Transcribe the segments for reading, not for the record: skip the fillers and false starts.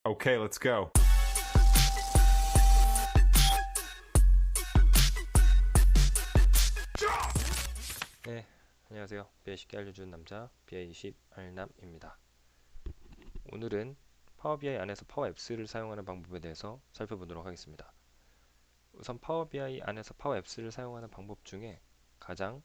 Okay, let's go. 네, 안녕하세요. BI 쉽게 알려주는 남자 BI20 알남입니다. 오늘은 파워 BI 안에서 파워 앱스를 사용하는 방법에 대해서 살펴보도록 하겠습니다. 우선 파워 BI 안에서 파워 앱스를 사용하는 방법 중에 가장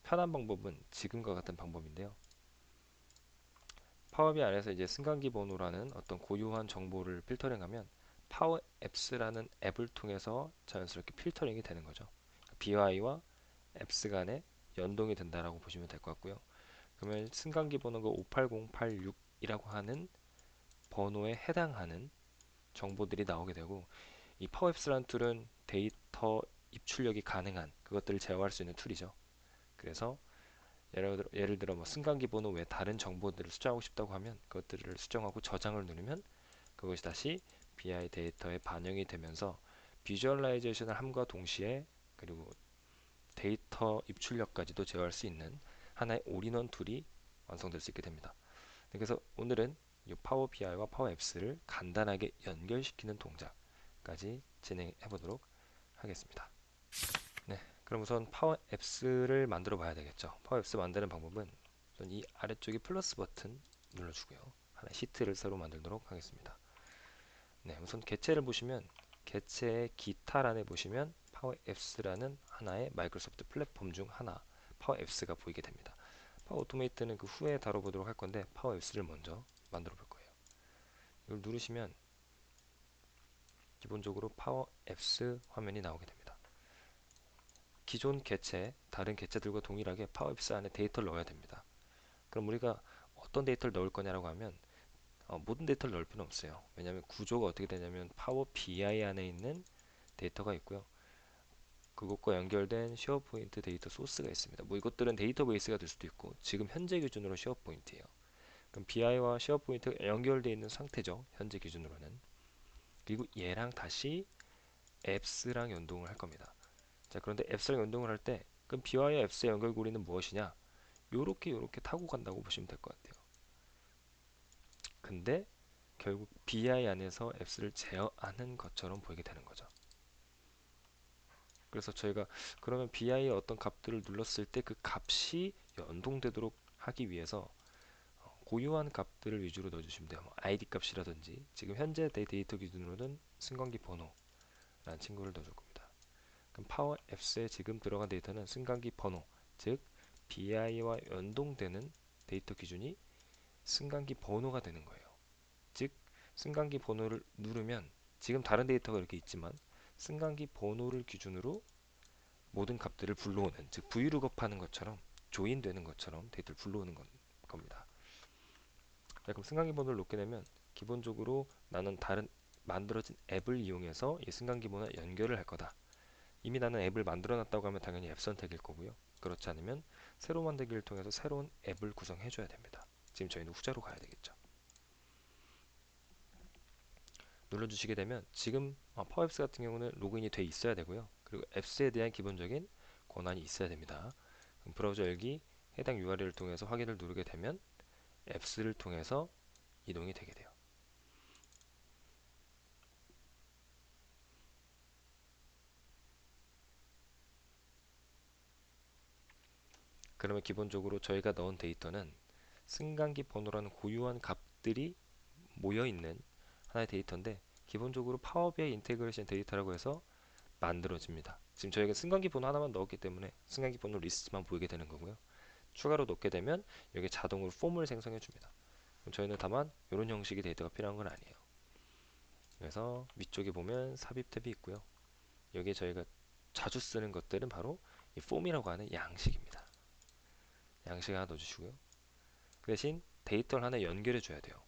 편한 방법은 지금과 같은 방법인데요. 파워 BI 안에서 이제 승강기 번호라는 어떤 고유한 정보를 필터링하면 파워 앱스라는 앱을 통해서 자연스럽게 필터링이 되는 거죠. BI와 앱스 간에 연동이 된다라고 보시면 될 것 같고요. 그러면 승강기 번호가 58086이라고 하는 번호에 해당하는 정보들이 나오게 되고, 이 파워앱스라는 툴은 데이터 입출력이 가능한 그것들을 제어할 수 있는 툴이죠. 그래서 예를 들어 뭐 승강기 번호 외 다른 정보들을 수정하고 싶다고 하면 그것들을 수정하고 저장을 누르면 그것이 다시 BI 데이터에 반영이 되면서 비주얼라이제이션을 함과 동시에, 그리고 데이터 입출력까지도 제어할 수 있는 하나의 올인원 툴이 완성될 수 있게 됩니다. 그래서 오늘은 이 파워 BI와 파워 앱스를 간단하게 연결시키는 동작까지 진행해 보도록 하겠습니다. 네, 그럼 우선 파워 앱스를 만들어 봐야 되겠죠. 파워 앱스 만드는 방법은 우선 이 아래쪽에 플러스 버튼 눌러주고요. 하나 시트를 새로 만들도록 하겠습니다. 네, 우선 개체를 보시면 개체의 기타란에 보시면 파워 앱스라는 하나의 마이크로소프트 플랫폼 중 하나, 파워 앱스가 보이게 됩니다. 파워 오토메이트는 그 후에 다뤄보도록 할 건데 파워 앱스를 먼저 만들어 볼 거예요. 이걸 누르시면 기본적으로 파워 앱스 화면이 나오게 됩니다. 기존 개체, 다른 개체들과 동일하게 파워 앱스 안에 데이터를 넣어야 됩니다. 그럼 우리가 어떤 데이터를 넣을 거냐라고 하면 모든 데이터를 넣을 필요는 없어요. 왜냐하면 구조가 어떻게 되냐면 파워 BI 안에 있는 데이터가 있고요. 그것과 연결된 쉐어포인트 데이터 소스가 있습니다. 뭐 이것들은 데이터베이스가 될 수도 있고 지금 현재 기준으로 쉐어포인트예요. 그럼 BI와 쉐어포인트가 연결되어 있는 상태죠. 현재 기준으로는. 그리고 얘랑 다시 앱스랑 연동을 할 겁니다. 자, 그런데 앱스랑 연동을 할 때 그럼 BI와 앱스의 연결고리는 무엇이냐? 요렇게 타고 간다고 보시면 될 것 같아요. 근데 결국 BI 안에서 앱스를 제어하는 것처럼 보이게 되는 거죠. 그래서 저희가 그러면 BI의 어떤 값들을 눌렀을 때 그 값이 연동되도록 하기 위해서 고유한 값들을 위주로 넣어주시면 돼요. 뭐 ID 값이라든지 지금 현재 데이터 기준으로는 승강기 번호라는 친구를 넣어줄 겁니다. 그럼 파워 앱스에 지금 들어간 데이터는 승강기 번호, 즉 BI와 연동되는 데이터 기준이 승강기 번호가 되는 거예요. 즉 승강기 번호를 누르면 지금 다른 데이터가 이렇게 있지만 승강기 번호를 기준으로 모든 값들을 불러오는, 즉 vlookup 하는 것처럼 조인되는 것처럼 데이터를 불러오는 겁니다. 자, 그럼 승강기 번호를 놓게 되면 기본적으로 나는 다른 만들어진 앱을 이용해서 이 승강기 번호와 연결을 할 거다. 이미 나는 앱을 만들어 놨다고 하면 당연히 앱 선택일 거고요. 그렇지 않으면 새로 만들기를 통해서 새로운 앱을 구성해 줘야 됩니다. 지금 저희는 후자로 가야 되겠죠. 눌러주시게 되면 지금 파워앱스 같은 경우는 로그인이 돼 있어야 되고요. 그리고 앱스에 대한 기본적인 권한이 있어야 됩니다. 브라우저 열기 해당 URL을 통해서 확인을 누르게 되면 앱스를 통해서 이동이 되게 돼요. 그러면 기본적으로 저희가 넣은 데이터는 승강기 번호라는 고유한 값들이 모여있는 하나의 데이터인데 기본적으로 파워비아이 인테그레이션 데이터라고 해서 만들어집니다. 지금 저희가 승강기 번호 하나만 넣었기 때문에 승강기 번호 리스트만 보이게 되는 거고요. 추가로 넣게 되면 여기 자동으로 폼을 생성해 줍니다. 저희는 다만 이런 형식의 데이터가 필요한 건 아니에요. 그래서 위쪽에 보면 삽입 탭이 있고요. 여기에 저희가 자주 쓰는 것들은 바로 이 폼이라고 하는 양식입니다. 양식 하나 넣어주시고요. 그 대신 데이터를 하나 연결해 줘야 돼요.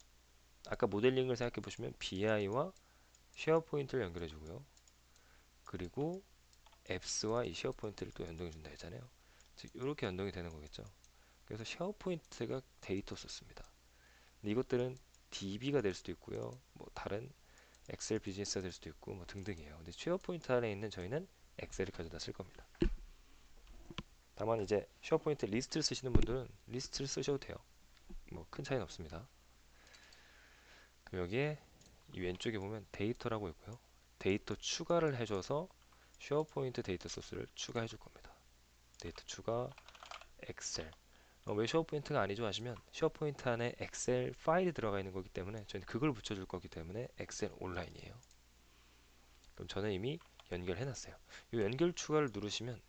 아까 모델링을 생각해 보시면 BI와 쉐어포인트를 연결해 주고요. 그리고 앱스와 이 쉐어포인트를 또 연동해 준다 했잖아요. 즉 이렇게 연동이 되는 거겠죠. 그래서 쉐어포인트가 데이터 소스입니다. 근데 이것들은 DB가 될 수도 있고요. 뭐 다른 엑셀 비즈니스가 될 수도 있고 뭐 등등이에요. 근데 쉐어포인트 안에 있는 저희는 엑셀을 가져다 쓸 겁니다. 다만 이제 쉐어포인트 리스트를 쓰시는 분들은 리스트를 쓰셔도 돼요. 뭐 큰 차이는 없습니다. 여기에 이 왼쪽에 보면 데이터라고 있고요. 데이터 추가를 해줘서 쉐어포인트 데이터 소스를 추가해 줄 겁니다. 데이터 추가 엑셀. 왜 쉐어포인트가 아니죠 하시면 쉐어포인트 안에 엑셀 파일이 들어가 있는 거기 때문에 저는 그걸 붙여줄 거기 때문에 엑셀 온라인이에요. 그럼 저는 이미 연결해 놨어요. 이 연결 추가를 누르시면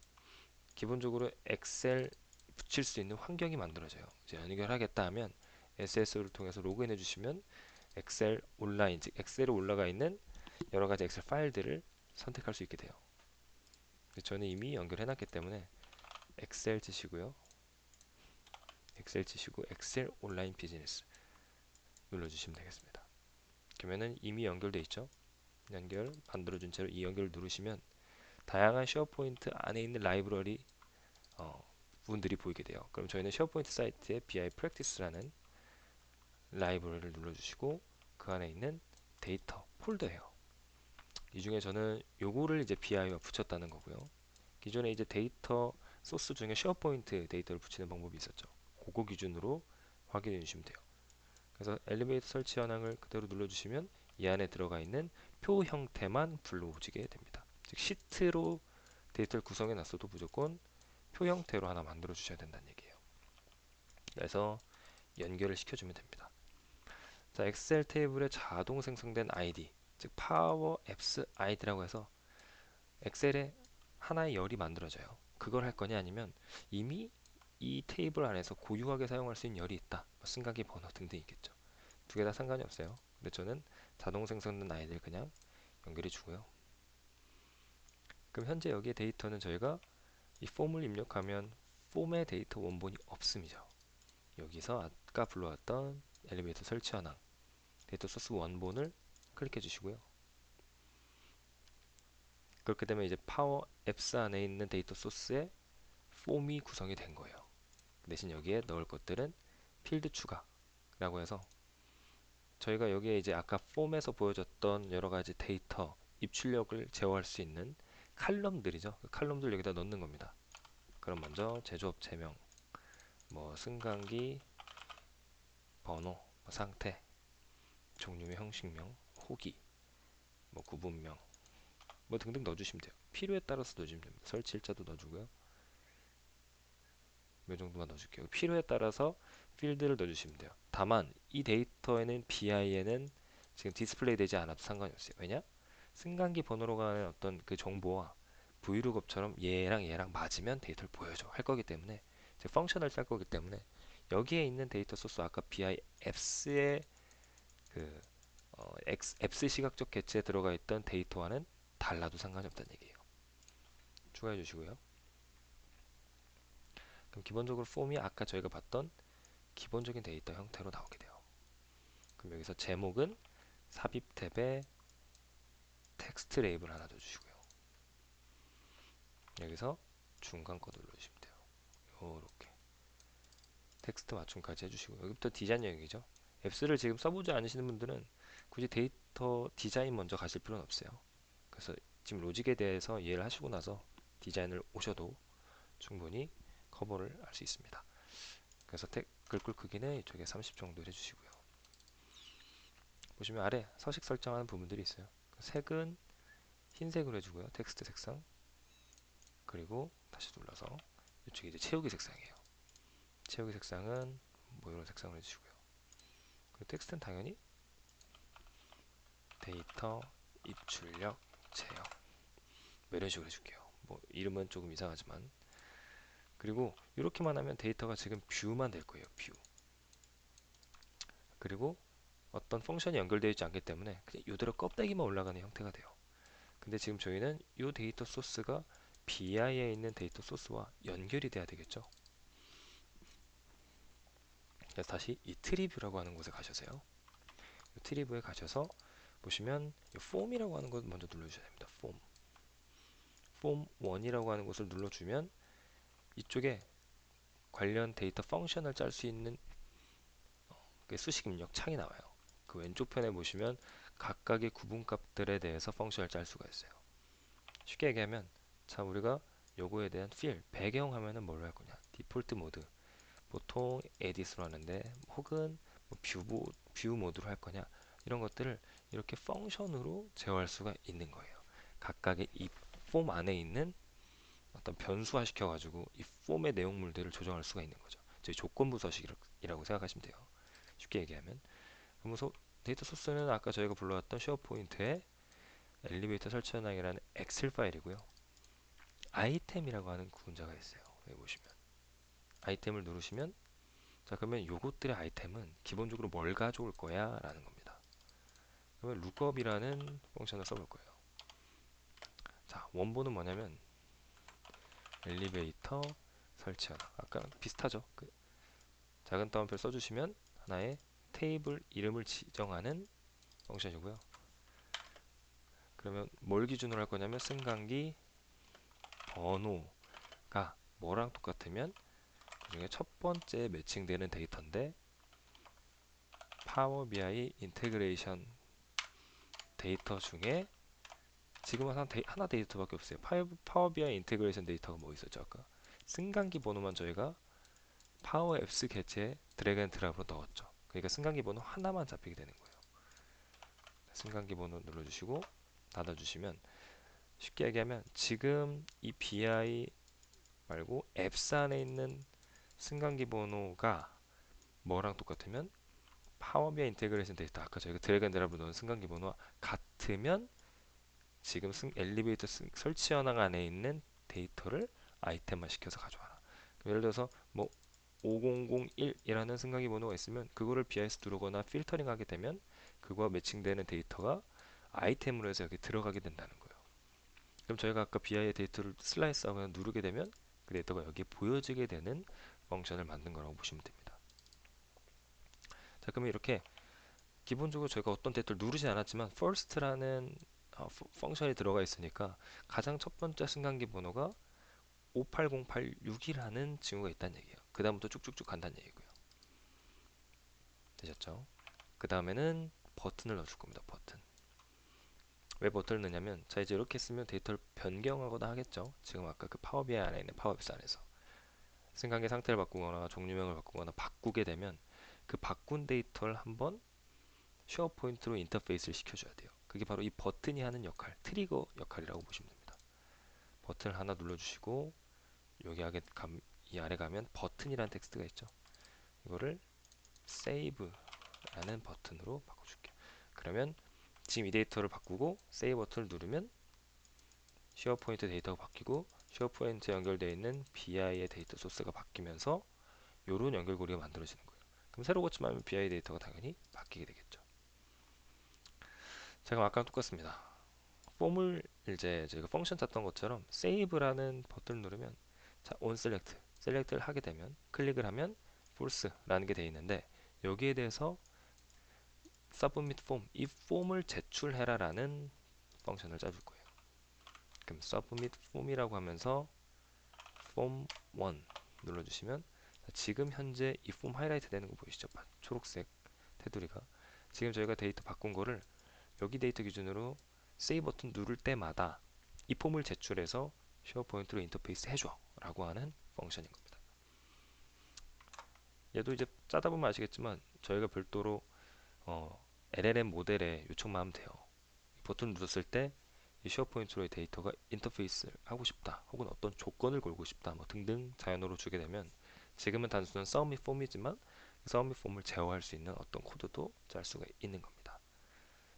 기본적으로 엑셀 붙일 수 있는 환경이 만들어져요. 이제 연결하겠다 하면 SSO를 통해서 로그인해 주시면 엑셀 온라인, 즉 엑셀에 올라가 있는 여러 가지 엑셀 파일들을 선택할 수 있게 돼요. 저는 이미 연결해 놨기 때문에 엑셀 치시고요. 엑셀 치시고 엑셀 온라인 비즈니스 눌러주시면 되겠습니다. 그러면은 이미 연결돼 있죠. 연결 만들어준 채로 이 연결을 누르시면 다양한 쉐어포인트 안에 있는 라이브러리 부분들이 보이게 돼요. 그럼 저희는 쉐어포인트 사이트에 BI 프랙티스라는 라이브러리를 눌러주시고 그 안에 있는 데이터 폴더예요. 이 중에 저는 요거를 이제 BI와 붙였다는 거고요. 기존에 이제 데이터 소스 중에 쉐어포인트 데이터를 붙이는 방법이 있었죠. 그거 기준으로 확인해 주시면 돼요. 그래서 엘리베이터 설치 현황을 그대로 눌러주시면 이 안에 들어가 있는 표 형태만 불러오지게 됩니다. 즉 시트로 데이터를 구성해 놨어도 무조건 표 형태로 하나 만들어 주셔야 된다는 얘기예요. 그래서 연결을 시켜주면 됩니다. 자, 엑셀 테이블에 자동 생성된 아이디, 즉 파워 앱스 아이디라고 해서 엑셀에 하나의 열이 만들어져요. 그걸 할 거냐 아니면 이미 이 테이블 안에서 고유하게 사용할 수 있는 열이 있다. 승강기 번호 등등 있겠죠. 두 개 다 상관이 없어요. 근데 저는 자동 생성된 아이디를 그냥 연결해 주고요. 그럼 현재 여기에 데이터는 저희가 이 폼을 입력하면 폼의 데이터 원본이 없음이죠. 여기서 아까 불러왔던 엘리베이터 설치 현황 데이터 소스 원본을 클릭해 주시고요. 그렇게 되면 이제 파워 앱스 안에 있는 데이터 소스에 폼이 구성이 된 거예요. 대신 여기에 넣을 것들은 필드 추가라고 해서 저희가 여기에 이제 아까 폼에서 보여줬던 여러 가지 데이터 입출력을 제어할 수 있는 칼럼들이죠. 그 칼럼들 여기다 넣는 겁니다. 그럼 먼저 제조업체명, 뭐 승강기 번호, 뭐 상태, 종류의 형식명, 호기, 뭐 구분명, 뭐 등등 넣어주시면 돼요. 필요에 따라서 넣어주시면 됩니다. 설치 일자도 넣어주고요. 이 정도만 넣어줄게요. 필요에 따라서 필드를 넣어주시면 돼요. 다만 이 데이터에는 BI에는 지금 디스플레이 되지 않아도 상관이 없어요. 왜냐? 승강기 번호로 가는 어떤 그 정보와 브이로그업처럼 얘랑 얘랑 맞으면 데이터를 보여줘 할 거기 때문에 즉 펑셔널 짤 거기 때문에 여기에 있는 데이터 소스 아까 BI 앱스의 그 앱스 시각적 개체에 들어가 있던 데이터와는 달라도 상관이 없다는 얘기예요. 추가해 주시고요. 그럼 기본적으로 폼이 아까 저희가 봤던 기본적인 데이터 형태로 나오게 돼요. 그럼 여기서 제목은 삽입 탭에 텍스트 레이블 하나 줘주시고요. 여기서 중간 거 눌러주시면 돼요. 요렇게 텍스트 맞춤까지 해주시고 여기부터 디자인 영역이죠. 앱스를 지금 써보지 않으시는 분들은 굳이 데이터 디자인 먼저 가실 필요는 없어요. 그래서 지금 로직에 대해서 이해를 하시고 나서 디자인을 오셔도 충분히 커버를 할 수 있습니다. 그래서 글꼴 크기는 이쪽에 30 정도 해주시고요. 보시면 아래 서식 설정하는 부분들이 있어요. 색은 흰색으로 해주고요. 텍스트 색상 그리고 다시 눌러서 이쪽에 이제 채우기 색상이에요. 채우기 색상은 뭐 이런 색상을 해주시고요. 그리고 텍스트는 당연히 데이터 입출력 제어 뭐 이런 식으로 해줄게요. 뭐 이름은 조금 이상하지만 그리고 이렇게만 하면 데이터가 지금 뷰만 될 거예요. 뷰. 그리고 어떤 펑션이 연결되어 있지 않기 때문에 그냥 이대로 껍데기만 올라가는 형태가 돼요. 근데 지금 저희는 이 데이터 소스가 BI에 있는 데이터 소스와 연결이 돼야 되겠죠. 그래서 다시 이 트리뷰라고 하는 곳에 가셔서요. 이 트리뷰에 가셔서 보시면 이 폼이라고 하는 것 먼저 눌러주셔야 됩니다. 폼 1이라고 하는 곳을 눌러주면 이쪽에 관련 데이터 펑션을 짤 수 있는 그 수식 입력 창이 나와요. 그 왼쪽 편에 보시면 각각의 구분값들에 대해서 펑션을 짤 수가 있어요. 쉽게 얘기하면 자 우리가 요거에 대한 필 배경 화면은 뭘로 할 거냐 디폴트 모드 보통 에디스로 하는데 혹은 뭐 뷰 모드로 할 거냐 이런 것들을 이렇게 펑션으로 제어할 수가 있는 거예요. 각각의 이 폼 안에 있는 어떤 변수화 시켜가지고 이 폼의 내용물들을 조정할 수가 있는 거죠. 저희 조건부 서식이라고 생각하시면 돼요. 쉽게 얘기하면. 그러면서 데이터 소스는 아까 저희가 불러왔던 쉐어포인트의 엘리베이터 설치 현황이라는 엑셀 파일이고요. 아이템이라고 하는 구문자가 있어요. 여기 보시면 아이템을 누르시면, 자 그러면 요것들의 아이템은 기본적으로 뭘 가져올 거야 라는 겁니다. 그러면 lookup이라는 펑션을 써볼 거예요. 자 원본은 뭐냐면 엘리베이터 설치 현황, 아까 비슷하죠. 그 작은 따옴표를 써주시면 하나의 테이블 이름을 지정하는 펑션이고요. 그러면 뭘 기준으로 할 거냐면 승강기 번호가 뭐랑 똑같으면 그 중에 첫 번째 매칭되는 데이터인데, 파워 BI 인테그레이션 데이터 중에 지금은 하나 데이터밖에 없어요. 파워 BI 인테그레이션 데이터가 뭐 있었죠? 아까 승강기 번호만 저희가 파워 앱스 개체에 드래그 앤 드랍으로 넣었죠. 그러니까 승강기 번호 하나만 잡히게 되는 거예요. 승강기 번호 눌러주시고 닫아주시면, 쉽게 얘기하면 지금 이 BI 말고 앱스 안에 있는 승강기 번호가 뭐랑 똑같으면 파워 BI 인테그레이션 데이터, 아까 저희가 드래그 앤 드랍으로 넣은 승강기 번호와 같으면 지금 엘리베이터 설치 현황 안에 있는 데이터를 아이템화 시켜서 가져와라. 예를 들어서 뭐 5001이라는 승강기 번호가 있으면 그거를 BIS 누르거나 필터링 하게 되면 그거와 매칭되는 데이터가 아이템으로 해서 여기 들어가게 된다는 거예요. 그럼 저희가 아까 BI의 데이터를 슬라이스하거나 누르게 되면 그 데이터가 여기에 보여지게 되는 펑션을 만든 거라고 보시면 됩니다. 자, 그러면 이렇게 기본적으로 저희가 어떤 데이터를 누르지 않았지만 first라는 펑션이 들어가 있으니까 가장 첫 번째 승강기 번호가 58086이라는 징후가 있다는 얘기예요. 그 다음부터 쭉쭉쭉 간다는 얘기고요. 되셨죠? 그 다음에는 버튼을 넣어줄 겁니다. 버튼. 왜 버튼을 넣냐면, 자 이제 이렇게 쓰면 데이터를 변경하거나 하겠죠. 지금 아까 그 파워 BI 안에 있는 파워 앱스 안에서 승강기 상태를 바꾸거나 종류명을 바꾸거나 바꾸게 되면 그 바꾼 데이터를 한번 쉐어포인트로 인터페이스를 시켜줘야 돼요. 그게 바로 이 버튼이 하는 역할, 트리거 역할이라고 보시면 됩니다. 버튼을 하나 눌러주시고 이 아래 가면 버튼이라는 텍스트가 있죠. 이거를 세이브라는 버튼으로 바꿔줄게요. 그러면 지금 이 데이터를 바꾸고 세이브 버튼을 누르면 쉐어포인트 데이터가 바뀌고 쉐어포인트에 연결되어 있는 BI의 데이터 소스가 바뀌면서 이런 연결고리가 만들어지는 거예요. 그럼 새로 고침하면 BI 데이터가 당연히 바뀌게 되겠죠. 자, 그럼 아까랑 똑같습니다. 폼을 이제 저희가 펑션 짰던 것처럼 세이브라는 버튼을 누르면, 자, on 셀렉트를 하게 되면 클릭을 하면 false라는 게 되어 있는데, 여기에 대해서 submit form, 이 폼을 제출해라라는 펑션을 짜줄 거예요. 그럼 submit form이라고 하면서 form 1 눌러주시면, 자, 지금 현재 이 폼 하이라이트 되는 거 보이시죠? 초록색 테두리가. 지금 저희가 데이터 바꾼 거를 여기 데이터 기준으로 세이브 버튼 누를 때마다 이 폼을 제출해서 쉐어포인트로 인터페이스 해줘 라고 하는 펑션인 겁니다. 얘도 이제 짜다 보면 아시겠지만 저희가 별도로 LLM 모델에 요청만 하면 돼요. 버튼 눌렀을 때 이 쉐어포인트로의 데이터가 인터페이스를 하고 싶다, 혹은 어떤 조건을 걸고 싶다, 뭐 등등 자연어로 주게 되면, 지금은 단순한 서밋 폼이지만 서밋 폼을 제어할 수 있는 어떤 코드도 짤 수가 있는 겁니다.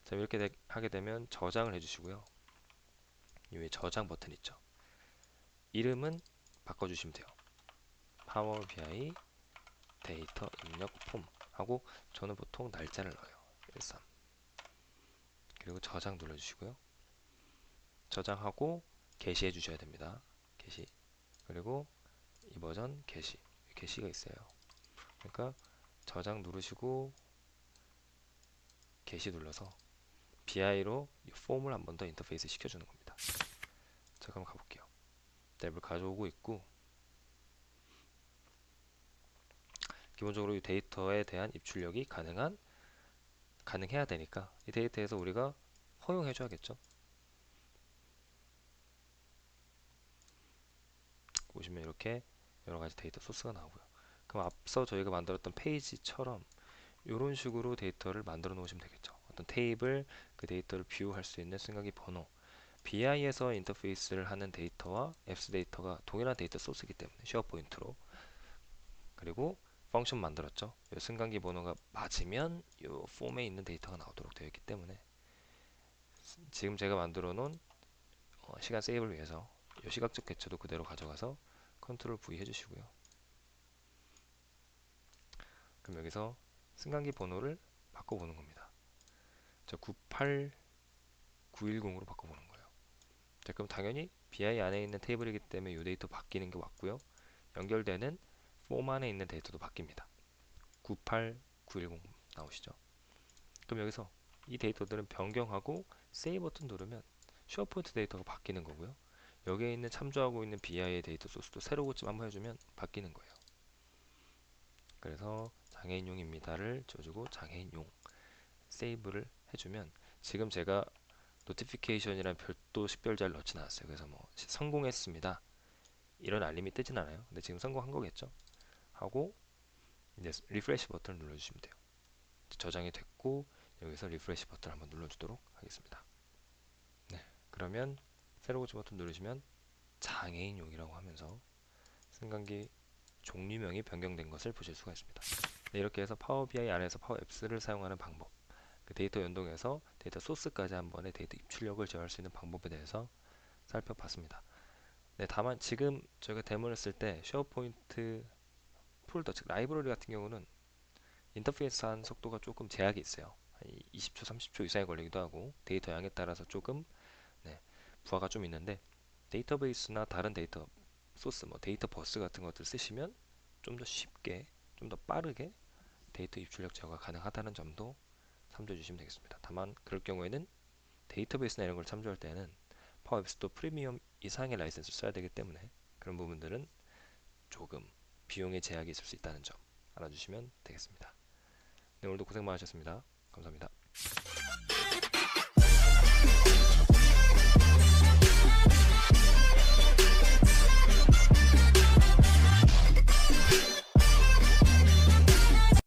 자, 이렇게 하게 되면 저장을 해주시고요. 이 위에 저장 버튼 있죠. 이름은 바꿔주시면 돼요. 파워 BI 데이터 입력 폼 하고, 저는 보통 날짜를 넣어요. 13. 그리고 저장 눌러주시고요. 저장하고 게시해 주셔야 됩니다. 게시. 그리고 이 버전 게시가 있어요. 그러니까 저장 누르시고 게시 눌러서 BI로 이 폼을 한 번 더 인터페이스 시켜주는 겁니다. 자, 그럼 가볼게요. 탭을 가져오고 있고, 기본적으로 이 데이터에 대한 입출력이 가능해야 되니까 이 데이터에서 우리가 허용해 줘야겠죠. 보시면 이렇게 여러 가지 데이터 소스가 나오고요. 그럼 앞서 저희가 만들었던 페이지처럼 이런 식으로 데이터를 만들어 놓으시면 되겠죠. 어떤 테이블 그 데이터를 뷰할 수 있는 승강기 번호. BI에서 인터페이스를 하는 데이터와 앱스 데이터가 동일한 데이터 소스이기 때문에 쉐어포인트로, 그리고 펑션 만들었죠. 이 승강기 번호가 맞으면 이 폼에 있는 데이터가 나오도록 되어 있기 때문에 지금 제가 만들어 놓은 시간 세이브를 위해서 이 시각적 객체도 그대로 가져가서 컨트롤 V 해주시고요. 그럼 여기서 승강기 번호를 바꿔보는 겁니다. 저 98910으로 바꿔보는 거예요. 자, 그럼 당연히 BI 안에 있는 테이블이기 때문에 이 데이터 바뀌는 게 맞고요. 연결되는 폼 안에 있는 데이터도 바뀝니다. 98910 나오시죠? 그럼 여기서 이 데이터들은 변경하고 세이브 버튼 누르면 쉐어포인트 데이터가 바뀌는 거고요. 여기에 있는 참조하고 있는 BI의 데이터 소스도 새로 고침 한번 해주면 바뀌는 거예요. 그래서 장애인용입니다를 줘주고 장애인용 세이브를 해주면 지금 제가 노티피케이션이란 별도 식별자를 넣진 않았어요. 그래서 뭐 성공했습니다 이런 알림이 뜨진 않아요. 근데 지금 성공한 거겠죠? 하고 이제 리프레시 버튼을 눌러주시면 돼요. 저장이 됐고 여기서 리프레시 버튼 한번 눌러주도록 하겠습니다. 네, 그러면 새로 고침 버튼 누르시면 장애인용이라고 하면서 승강기 종류명이 변경된 것을 보실 수가 있습니다. 네, 이렇게 해서 파워 BI 안에서 파워 앱스를 사용하는 방법, 그 데이터 연동해서 데이터 소스까지 한 번에 데이터 입출력을 제어할 수 있는 방법에 대해서 살펴봤습니다. 네, 다만 지금 저희가 데모를 했을 때 쉐어포인트 폴더, 즉 라이브러리 같은 경우는 인터페이스 한 속도가 조금 제약이 있어요. 한 20초, 30초 이상이 걸리기도 하고 데이터 양에 따라서 조금 부하가 좀 있는데 데이터베이스나 다른 데이터 소스, 뭐 데이터 버스 같은 것들 쓰시면 좀 더 쉽게, 좀 더 빠르게 데이터 입출력 제어가 가능하다는 점도 참조해 주시면 되겠습니다. 다만 그럴 경우에는 데이터베이스나 이런 걸 참조할 때는 파워 앱스토어 프리미엄 이상의 라이센스를 써야 되기 때문에 그런 부분들은 조금 비용의 제약이 있을 수 있다는 점 알아주시면 되겠습니다. 네, 오늘도 고생 많으셨습니다. 감사합니다.